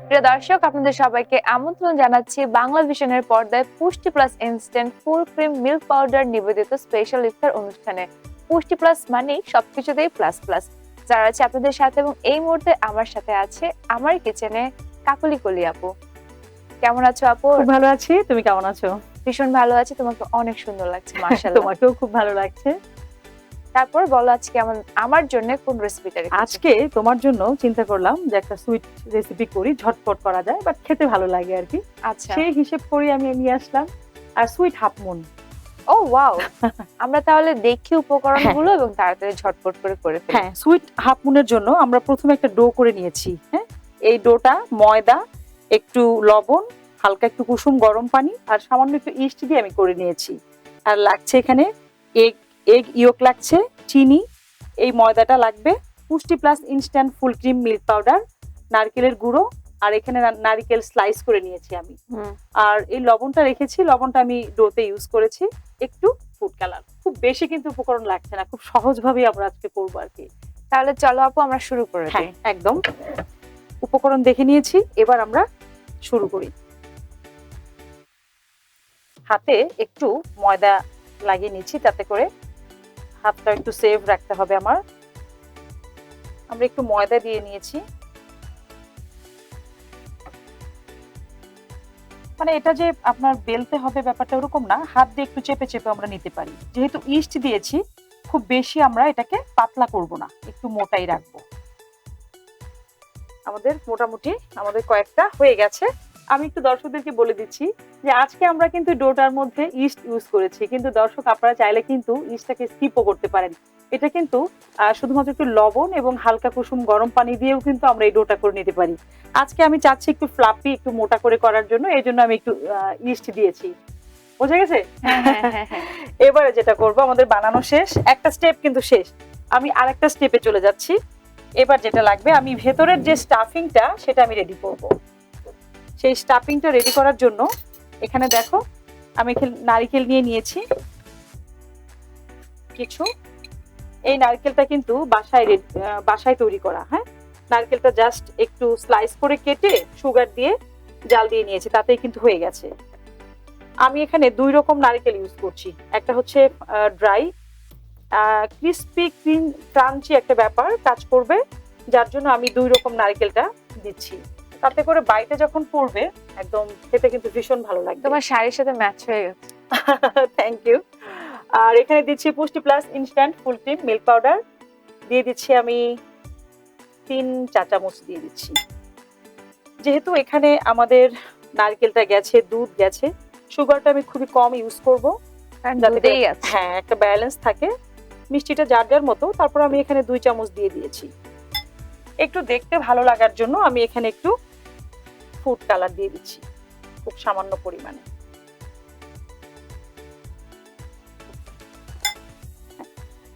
প্রিয় দর্শক, আপনাদের সবাইকে আমন্ত্রণ জানাচ্ছি বাংলা ভিশনের পর্দায় পুষ্টি plus instant full cream milk powder নিবেদিত স্পেশাল ইফতার অনুষ্ঠানে। পুষ্টি প্লাস মানেই সবকিছুতেই প্লাস প্লাস। যারা আছে আপনাদের সাথে, এবং এই মুহূর্তে আমার সাথে আছে আমার কিচেনে কাকলি কলি আপু। কেমন আছো আপু? খুব ভালো আছি, তুমি কেমন আছো? ভীষণ ভালো আছি, তোমাকে অনেক সুন্দর লাগছে মাশাআল্লাহ। তোমাকেও খুব ভালো লাগছে। তারপর বলো আজকে আমার জন্য কোন রেসিপিটা রেখেছো? আজকে তোমার জন্য চিন্তা করলাম যে একটা সুইট রেসিপি করি, ঝটপট করা যায় বাট খেতে ভালো লাগে আর কি। আচ্ছা, সেই হিসেব করে আমি নিয়ে আসলাম আর সুইট হাফ মুন। ও ওয়াও, আমরা তাহলে দেখি উপকরণগুলো এবং তাড়াতাড়ি ঝটপট করে ফেলি। হ্যাঁ, সুইট হাফ মুনের জন্য আমরা প্রথমে একটা ডো করে নিয়েছি। হ্যাঁ, এই ডোটা ময়দা, একটু লবণ, হালকা একটু কুসুম গরম পানি আর সামান্য একটু ইস্ট দিয়ে আমি করে নিয়েছি। আর লাগছে এখানে এগ ইয়ক লাগছে, চিনি, এই ময়দাটা লাগবে, পুষ্টি plus instant full cream milk powder, নারকেলের গুঁড়ো, আর এখানে নারকেল স্লাইস করে নিয়েছি আমি। আর এই লবণটা রেখেছি, লবণটা আমি ডোতে ইউজ করেছি, একটু ফুড কালার। খুব বেশি কিন্তু উপকরণ লাগছে না, খুব সহজভাবেই আমরা আজকে করবো আর কি। তাহলে চলো আপু আমরা শুরু করে দিই। হ্যাঁ, একদম উপকরণ দেখে নিয়েছি, এবার আমরা শুরু করি। হাতে একটু ময়দা লাগিয়ে নিচ্ছি, তাতে করে হাতটা একটু সেভ রাখতে হবে আমার। আমরা একটু ময়দা দিয়ে নিয়েছি, মানে এটা যে আপনার বেলতে হবে ব্যাপারটা ওরকম না, হাত দিয়ে একটু চেপে চেপে আমরা নিতে পারি। যেহেতু ইস্ট দিয়েছি, খুব বেশি আমরা এটাকে পাতলা করব না, একটু মোটাই রাখবো। আমাদের মোটামুটি কয়েকটা হয়ে গেছে। আমি একটু দর্শকদেরকে বলে দিচ্ছি যে আজকে আমরা কিন্তু ডোটার মধ্যে ইস্ট ইউজ করেছি, কিন্তু দর্শক আপনারা চাইলে কিন্তু ইস্টটাকে স্কিপও করতে পারেন। এটা কিন্তু শুধুমাত্র একটু লবণ এবং হালকা কুসুম গরম পানি দিয়েও কিন্তু আমরা এই ডোটা করে নিতে পারি। আজকে আমি চাচ্ছি একটু ফ্লাফি, একটু মোটা করে করার জন্য, এই জন্য আমি একটু ইস্ট দিয়েছি। বোঝা গেছে? এবারে যেটা করব, আমাদের বানানো শেষ, একটা স্টেপ কিন্তু শেষ, আমি আরেকটা স্টেপে চলে যাচ্ছি। এবার যেটা লাগবে, আমি ভেতরের যে স্টাফিংটা সেটা আমি রেডি করব। সেই স্টাফিংটা রেডি করার জন্য এখানে দেখো আমি নারকেল নিয়ে নিয়েছি কিছু। এই নারকেলটা কিন্তু বাসায় তৈরি করা। হ্যাঁ, নারকেলটা জাস্ট একটু স্লাইস করে কেটে সুগার দিয়ে জাল দিয়ে নিয়েছি, তাতেই কিন্তু হয়ে গেছে। আমি এখানে দুই রকম নারকেল ইউজ করছি, একটা হচ্ছে ড্রাই, ক্রিস্পি ক্রাঞ্চি একটা ব্যাপার কাজ করবে, যার জন্য আমি দুই রকম নারকেলটা দিচ্ছি। তাতে করে বাইটে যখন পড়বে একদম খেতে কিন্তু ভীষণ ভালো লাগবে। তোমার শাড়ির সাথে ম্যাচ হয়ে গেছে। Thank you. আর এখানে দিচ্ছি পুষ্টি plus instant full cream milk powder, দিয়ে দিচ্ছি আমি 3 চা চামচ দিয়ে দিচ্ছি। যেহেতু এখানে আমাদের নারকেলটা গেছে, দুধ গেছে, সুগারটা আমি খুবই কম ইউজ করবো, হ্যাঁ একটা ব্যালেন্স থাকে, মিষ্টিটা যার যার মতো। তারপর আমি এখানে 2 চামচ দিয়ে দিয়েছি। একটু দেখতে ভালো লাগার জন্য আমি এখানে একটু ফুড কালার দিয়ে দিচ্ছি, খুব সামান্য পরিমাণে।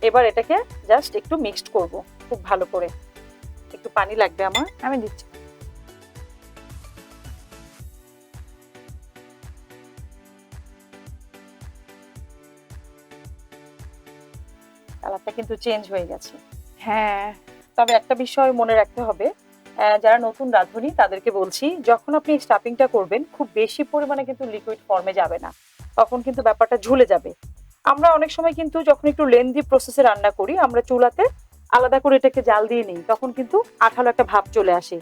এবার এটাকে জাস্ট একটু মিক্সড করব খুব ভালো করে। একটু পানি লাগবে আমার, আমি দিচ্ছি। কালারটা কিন্তু চেঞ্জ হয়ে গেছে। হ্যাঁ, তবে একটা বিষয় মনে রাখতে হবে, যারা নতুন রাঁধুনি তাদেরকে বলছি, যখন আপনি স্টাফিংটা করবেন খুব বেশি পরিমাণে কিন্তু লিকুইড ফর্মে যাবে না, তখন কিন্তু ব্যাপারটা ঝুলে যাবে। আমরা অনেক সময় কিন্তু যখন একটু লেন্দি প্রসেসে রান্না করি, আমরা চুলাতে আলাদা করে এটাকে জাল দিয়ে নিই, তখন কিন্তু আঠালো একটা ভাব চলে আসে।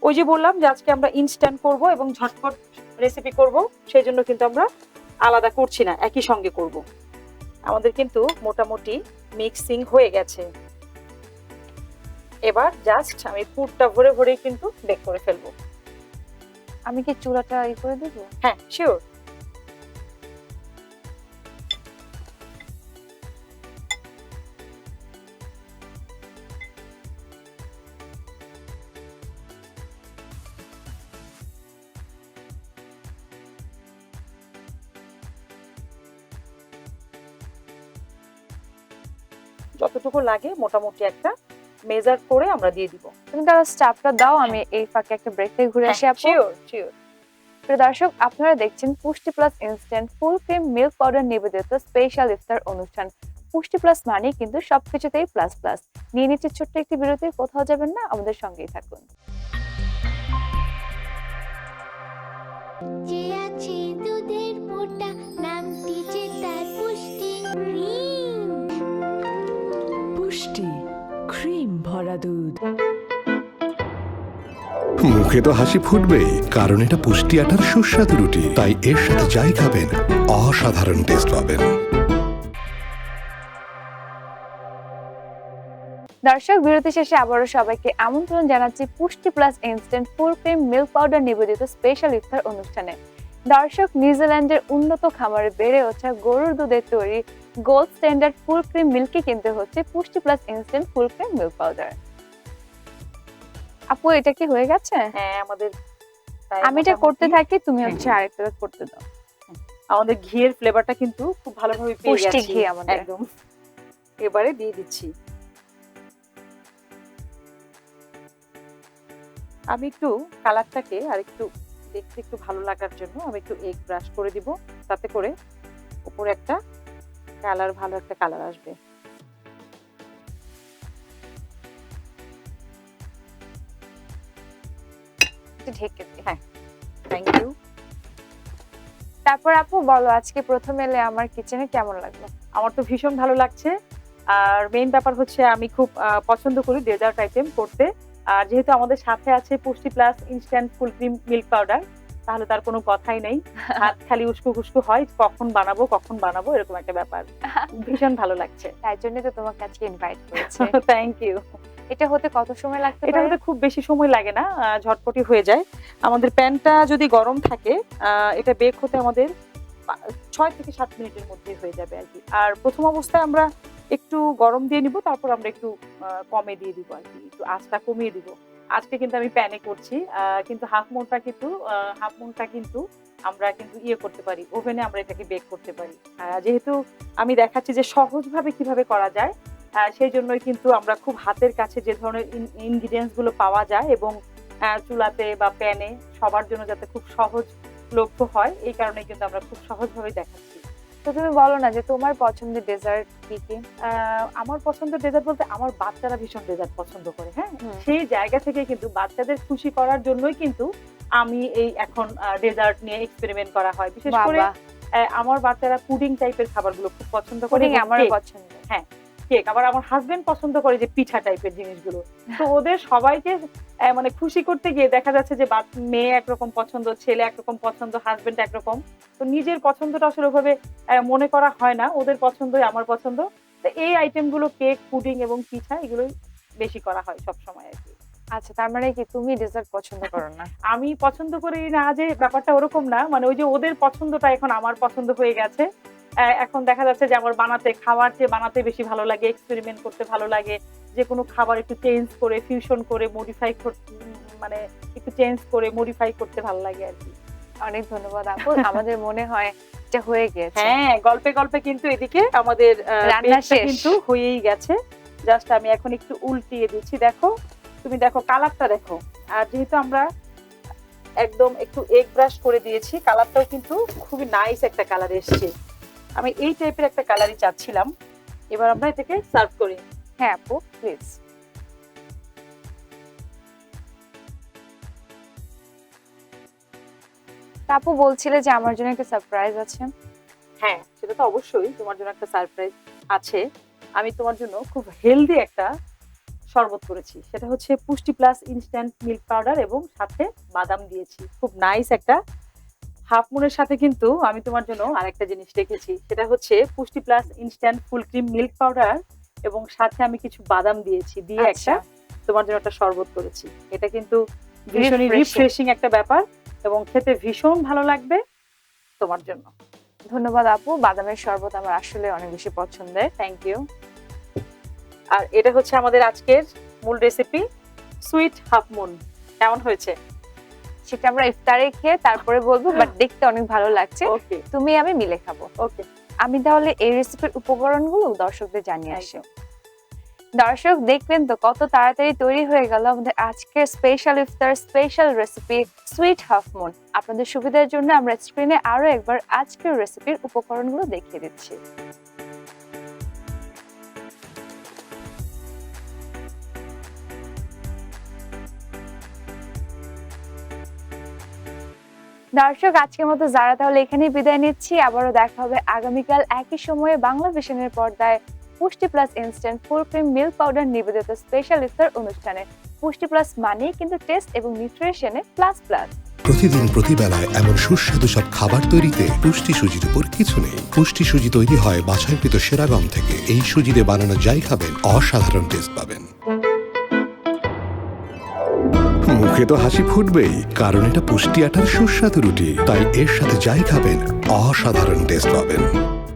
ওই যে বললাম যে আজকে আমরা ইনস্ট্যান্ট করব এবং ঝটপট রেসিপি করব, সেই জন্য কিন্তু আমরা আলাদা করছি না, একই সঙ্গে করব। আমাদের কিন্তু মোটামুটি মিক্সিং হয়ে গেছে। এবার জাস্ট আমি পুরটা ভরে ভরে কিন্তু বেক করে ফেলবো। আমি কি চুলাটা করে দেব? হ্যাঁ, শিওর। যতটুকু লাগে মোটামুটি একটা মেজার করে আমরা দিয়ে দিব। তুমি তাহলে স্টাফটা দাও, আমি এই ফাঁকে একটা ব্রেক থেকে ঘুরে আসি আপু। Sure sure. প্রিয় দর্শক, আপনারা দেখছেন পুষ্টি plus instant full cream milk powder নিবেদিত স্পেশাল ইফতার অনুষ্ঠান। পুষ্টি প্লাস মানে কিন্তু সবকিছুতেই প্লাস প্লাস। নিয়ে নিচ্ছে ছোট্ট একটি বিরতি, কোথাও যাবেন না, আমাদের সঙ্গেই থাকুন। যে আছে দুধের মোটা নামটি যে তার পুষ্টি ক্রিম। পুষ্টি ক্রিম ভরা দুধ। মুখে তো হাসি ফুটবেই, কারণ এটা পুষ্টি আটার সুস্বাদু রুটি, তাই এর সাথে যাই খাবেন অসাধারণ টেস্ট পাবেন। দর্শক, বিরতি শেষে আবারও সবাইকে আমন্ত্রণ জানাচ্ছি পুষ্টি plus instant full cream milk powder নিবেদিত স্পেশাল ইফতার অনুষ্ঠানে। দর্শক, নিউজিল্যান্ডের উন্নত খামারে বেড়ে ওঠা গরুর দুধের তৈরি গোল্ড স্ট্যান্ডার্ড ফুল ক্রিম মিল্কে কিনতে হচ্ছে পুষ্টি plus instant full cream milk powder. আপু, এটা কি হয়ে গেছে? হ্যাঁ, আমাদের আমি এটা করতে থাকি, তুমি হচ্ছে আরেকটা করতে দাও। আমাদের ঘিয়ের ফ্লেভারটা কিন্তু খুব ভালোভাবে পেয়ে পুষ্টি গেছি ঘি আমাদের একদম। এবারে দিয়ে দিচ্ছি। আমি একটু কালারটাকে আর একটু দেখতে একটু ভালো লাগার জন্য আমি একটু এগ ব্রাশ করে দিব, তাতে করে উপরে একটা কালার, ভালো একটা কালার আসবে। ঢেকে দিই। হ্যাঁ, থ্যাংক ইউ। তারপর আপু বলো, আজকে প্রথম এলে আমার কিচেনে কেমন লাগলো? আমার তো ভীষণ ভালো লাগছে। আর মেইন ব্যাপার হচ্ছে আমি খুব পছন্দ করি ডেজার্ট আইটেম করতে। আর যেহেতু আমাদের সাথে আছে পুষ্টি plus instant full cream milk powder, তাহলে তার কোনো কথাই নেই। হাত খালি উস্কো খুস্কো হয়, কখন বানাবো এরকম একটা ব্যাপার। ভীষণ ভালো লাগছে। তাই জন্য তো তোমাকে আজকে ইনভাইট করেছে। Thank you. এটা হতে কত সময় লাগতে এটা পারে? হতে খুব বেশি সময় লাগে না, ঝটপটি হয়ে যায়। আমাদের প্যানটা যদি গরম থাকে, এটা বেক হতে আমাদের 6 থেকে 7 মিনিটের মধ্যে হয়ে যাবে আর কি। আর প্রথম অবস্থায় আমরা একটু গরম দিয়ে নিব, তারপর আমরা একটু কমে দিয়ে দিব আর কি, একটু আঁচটা কমিয়ে দিব। আজকে কিন্তু আমি প্যানে করছি, কিন্তু হাফ মুনটা কিন্তু আমরা কিন্তু করতে পারি, ওভেনে আমরা এটাকে বেক করতে পারি। যেহেতু আমি দেখাচ্ছি যে সহজভাবে কিভাবে করা যায়, সেই জন্যই কিন্তু আমরা খুব হাতের কাছে যে ধরনের ইনগ্রিডিয়েন্টস গুলো পাওয়া যায় এবং চুলাতে বা প্যানে সবার জন্য যাতে খুব সহজলভ্য হয়, এই কারণে কিন্তু আমরা খুব সহজভাবে দেখাচ্ছি। তো তুমি বলো না যে তোমার পছন্দের ডেজার্ট কি কি? আমার পছন্দের ডেজার্ট বলতে আমার বাচ্চারা ভীষণ ডেজার্ট পছন্দ করে। হ্যাঁ, হুম। সেই জায়গা থেকে কিন্তু বাচ্চাদের খুশি করার জন্যই কিন্তু আমি এই এখন ডেজার্ট নিয়ে এক্সপেরিমেন্ট করা হয়। বিশেষ করে বাবা, আমার বাচ্চারা পুডিং টাইপের খাবারগুলো খুব পছন্দ করে। পুডিং এবং আমারও cake, পছন্দ। হ্যাঁ কেক। আবার আমার হাজবেন্ড পছন্দ করে যে পিঠা টাইপের জিনিসগুলো। তো ওদের সবাইকে মানে খুশি করতে গিয়ে দেখা যাচ্ছে যে মেয়ে একরকম পছন্দ, ছেলে একরকম পছন্দ, হাজবেন্ড একরকম। তো নিজের পছন্দটা আসলে ওইভাবে মনে করা হয় না, ওদের পছন্দই আমার পছন্দ। তো এই আইটেমগুলো কেক, পুডিং এবং পিঠা এগুলোই বেশি করা হয় সবসময় আর কি। আচ্ছা, তার মানে কি তুমি ডেজার্ট পছন্দ করো না? আমি পছন্দ করি না যে ব্যাপারটা ওরকম না, মানে ওই যে ওদের পছন্দটা এখন আমার পছন্দ হয়ে গেছে। এখন দেখা যাচ্ছে যে আমার খাবার চেয়ে বানাতে বেশি ভালো লাগে, এক্সপেরিমেন্ট করতে ভালো লাগে। যে কোনো খাবার একটু চেঞ্জ করে, ফিউশন করে, মানে একটু চেঞ্জ করে মডিফাই করতে ভালো লাগে আর কি। অনেক ধন্যবাদ আপু। আমাদের মনে হয় এটা হয়ে গেছে। হ্যাঁ, গল্পে গল্পে কিন্তু এদিকে আমাদের রান্না বেকটা শেষ। কিন্তু হয়েই গেছে। জাস্ট আমি এখন একটু উল্টিয়ে দিচ্ছি। দেখো, তুমি দেখো কালারটা দেখো। আর যেহেতু আমরা একদম একটু এগ ব্রাশ করে দিয়েছি, কালারটাও কিন্তু খুবই নাইস একটা কালার এসেছে। আমি এই টাইপের একটা কালারই চাচ্ছিলাম। এবার আমরা এটাকে সার্ভ করি। হ্যাঁ আপু, প্লিজ। আপু বলছিলে যে আমার জন্য একটা সারপ্রাইজ আছে। হ্যাঁ, সেটা তো অবশ্যই, তোমার জন্য একটা সারপ্রাইজ আছে। আমি তোমার জন্য খুব হেলদি একটা শরবত করেছি, সেটা হচ্ছে পুষ্টি প্লাস ইনস্ট্যান্ট মিল্ক পাউডার এবং সাথে বাদাম দিয়েছি। খুব নাইস একটা হাফ মুনের সাথে কিন্তু আমি তোমার জন্য আরেকটা জিনিস রেখেছি, সেটা হচ্ছে পুষ্টি plus instant full cream milk powder এবং সাথে আমি কিছু বাদাম দিয়েছি, দিয়ে আচ্ছা। একটা তোমার জন্য একটা শরবত করেছি। এটা কিন্তু ভীষণই Refreshing। রিফ্রেশিং একটা ব্যাপার এবং খেতে ভীষণ ভালো লাগবে তোমার জন্য। ধন্যবাদ আপু, বাদামের শরবত আমার আসলে অনেক বেশি পছন্দের। Thank you. আর এটা হচ্ছে আমাদের আজকের মূল রেসিপি, সুইট হাফ মুন। কেমন হয়েছে? সেটা আমরা ইফতারে খেয়ে তারপরে বলবো, বাট দেখতে অনেক ভালো লাগছে। ওকে তুমি আমি মিলে খাবো। ওকে। আমি তাহলে এই রেসিপির উপকরণগুলো দর্শকদের জানিয়ে আসি। দর্শক দেখবেন তো কত তাড়াতাড়ি তৈরি হয়ে গেল আমাদের আজকের স্পেশাল ইফতার special recipe sweet half moon. আপনাদের সুবিধার জন্য আমরা স্ক্রিনে আরো একবার আজকের রেসিপির উপকরণগুলো দেখিয়ে দিচ্ছি। দর্শক, আজকের মতো যারা তাহলে এখানেই বিদায় নিচ্ছি। আবারও দেখা হবে আগামীকাল একই সময়ে বাংলা ভিশনের পর্দায় পুষ্টি plus instant full cream milk powder নিবেদিত স্পেশাল ইফতার অনুষ্ঠানে। পুষ্টি প্লাস মানেই কিন্তু টেস্ট এবং নিউট্রিশনে প্লাস প্লাস। প্রতিদিন প্রতিবেলায় এমন সুস্বাদু সব খাবার তৈরিতে পুষ্টি সুজির উপর কিছু নেই। পুষ্টি সুজি তৈরি হয় বাছাইকৃত সেরা গম থেকে। এই সুজিতে বানানো যাই খাবেন অসাধারণ টেস্ট পাবেন। মুখে তো হাসি ফুটবেই, কারণ এটা পুষ্টি আটার সুস্বাদু রুটি। তাই এর সাথে যাই খাবেন অসাধারণ টেস্ট পাবেন।